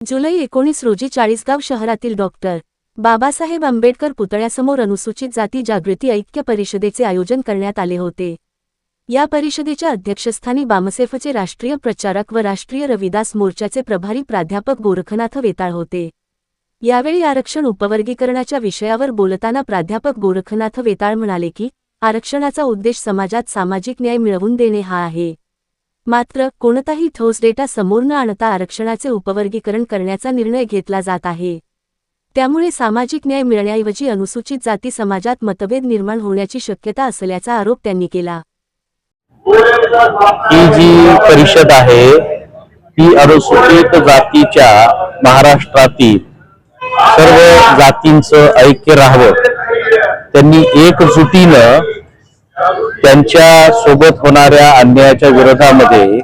जुलै 19 रोजी चाळीसगाव शहरातील डॉक्टर बाबासाहेब आंबेडकर पुतळ्यासमोर अनुसूचित जाती जागृती ऐक्य परिषदेचे आयोजन करण्यात आले होते। या परिषदेच्या अध्यक्षस्थानी बामसेफचे राष्ट्रीय प्रचारक व राष्ट्रीय रविदास मोर्चाचे प्रभारी प्राध्यापक गोरखनाथ वेताळ होते। यावेळी आरक्षण उपवर्गीकरणाच्या विषयावर बोलताना प्राध्यापक गोरखनाथ वेताळ म्हणाले की आरक्षणाचा उद्देश समाजात सामाजिक न्याय मिळवून देणे हा आहे। मात्र कोणताही ठोस डेटा समोर न आणता आरक्षणाचे उपवर्गीकरण करण्याचा निर्णय घेतला जात आहे। त्यामुळे सामाजिक न्याय मिळण्याऐवजी अनुसूचित जाती समाजात मतभेद निर्माण होण्याची शक्यता असल्याचा आरोप त्यांनी केला। ही जी परिषद आहे ती अनुसूचित जातीच्या महाराष्ट्रातील सर्व जातींचं ऐक्य राहावं, त्यांनी एकजुटीनं त्यांच्या सोबत होणाऱ्या अन्यायाच्या विरोधामध्ये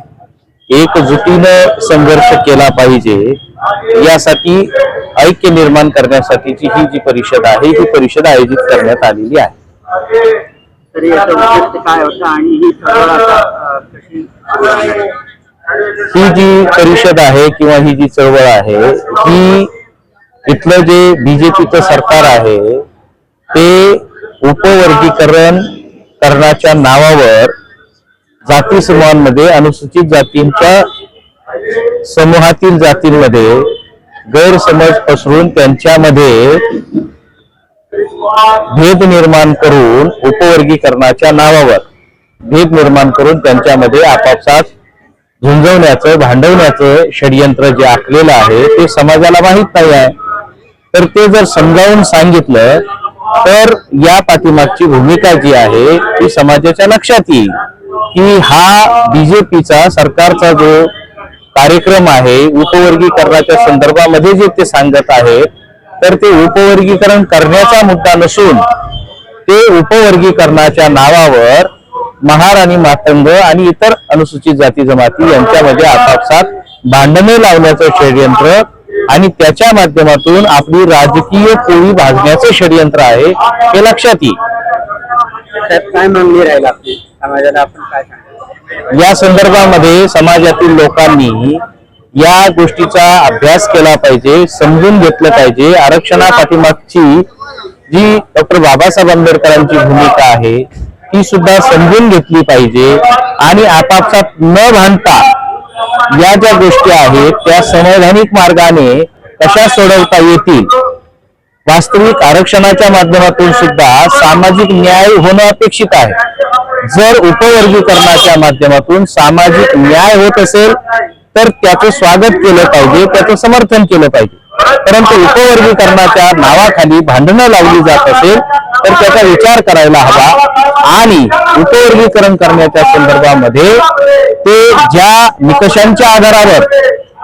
एकजुटीनं संघर्ष केला पाहिजे, यासाठी ऐक्य निर्माण करण्यासाठीची ही जी परिषद आहे ही परिषद आयोजित करण्यात आलेली आहे। ही जी परिषद आहे किंवा ही जी चळवळ आहे ही इथलं जे बीजेपीचं सरकार आहे ते उपवर्गीकरण करण्याच्या नावावर जाती समूहांमध्ये अनुसूचित जातींच्या समूहातील जातींमध्ये गैरसमज पसरून त्यांच्यामध्ये भेद निर्माण करून उपवर्गीकरणाच्या नावावर भेद निर्माण करून त्यांच्यामध्ये आपापसात झुंजवण्याचं भांडवण्याचं षडयंत्र जे आखलेलं आहे ते समाजाला माहित नाही आहे। तर ते जर समजावून सांगितलं तर या पाठीमागची भूमिका जी आहे ती समाजाच्या लक्षात येईल की हा बीजेपीचा सरकारचा जो कार्यक्रम आहे उपवर्गीकरणाच्या संदर्भामध्ये जे ते सांगत आहे तर ते उपवर्गीकरण करण्याचा मुद्दा नसून ते उपवर्गीकरणाच्या नावावर महार आणि मातंग आणि इतर अनुसूचित जाती जमाती यांच्यामध्ये आपापसात भांडणे लावण्याचं षडयंत्र आणि त्याच्या माध्यमातून आपली राजकीय पोळी भाजण्याचं षडयंत्र आहे हे लक्षात येईल। काय मागणी राहील आपली समाजाला, आपण काय सांगाल या संदर्भामध्ये? समाजातील लोकांनी या गोष्टीचा अभ्यास केला पाहिजे, समजून घेतलं पाहिजे। आरक्षणापाठीमागची जी डॉक्टर बाबासाहेब आंबेडकरांची भूमिका आहे ती सुद्धा समजून घेतली पाहिजे आणि आपापसात न भांडता या ज्या गोष्टी आहेत त्या संवैधानिक मार्गाने कशा सोडवता येतील। वास्तविक आरक्षणाच्या माध्यमातून सुद्धा सामाजिक न्याय होणं अपेक्षित आहे। जर उपवर्गीकरणाच्या माध्यमातून सामाजिक न्याय होत असेल तर त्याचं स्वागत केलं पाहिजे, त्याचं समर्थन केलं पाहिजे। परंतु उपवर्गीकरणाच्या नावाखाली भांडणं लावली जात असेल तर त्याचा विचार करायला हवा आणि उपवर्गीकरण करण्याच्या संदर्भामध्ये ते ज्या निकषांच्या आधारावर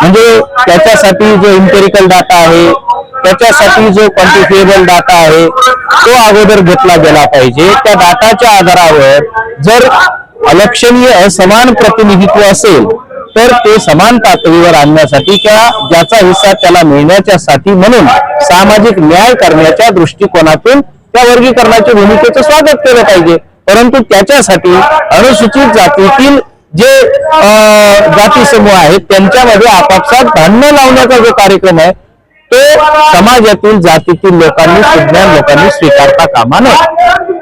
म्हणजे त्याच्यासाठी जो एम्पिरिकल डाटा आहे, त्याच्यासाठी जो क्वांटिफिएबल डाटा आहे तो अगोदर घेतला गेला पाहिजे। त्या डाटाच्या आधारावर जर अलक्षणीय असमान प्रतिनिधित्व असेल तर ते समान पातळीवर आणण्यासाठी ज्याचा हिस्सा त्याला मिळण्याच्यासाठी म्हणून सामाजिक न्याय करण्याच्या दृष्टिकोनातून त्या वर्गीकरणाच्या भूमिकेचं स्वागत केलं पाहिजे। परंतु त्याच्यासाठी अनुसूचित जातीतील जे जाती समूह आहेत त्यांच्यामध्ये आपापसात भांडणं लावण्याचा जो कार्यक्रम आहे तो समाजातील जातीतील लोकांनी, सुज्ञान लोकांनी स्वीकारता कामा नये।